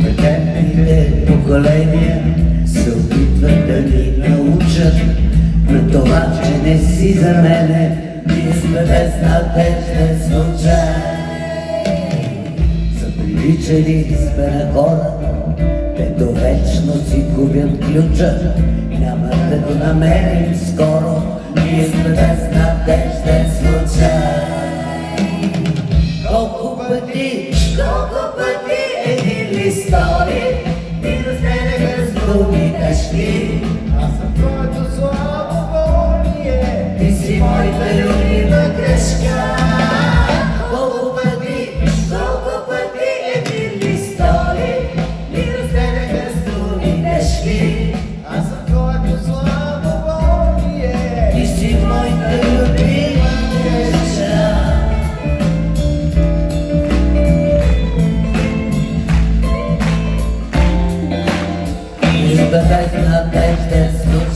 Съвременните поколения се опитват да ни научат на това, че не си за мене, ние сме безнадежден случай. Заприличали сме на хора, дето вечно си губят ключа, няма да го намерим скоро, ние сме безнадежден случай. Колко пъти един листоли ми разделяха с думи тежки. Аз съм твоето слабо волие, Ти си моята любима грешка. Колко пъти един листоли ми разделяха с думи тежки. аз съм твоето слабо волие. Ти си моята любима грешка. Безнадежден случай.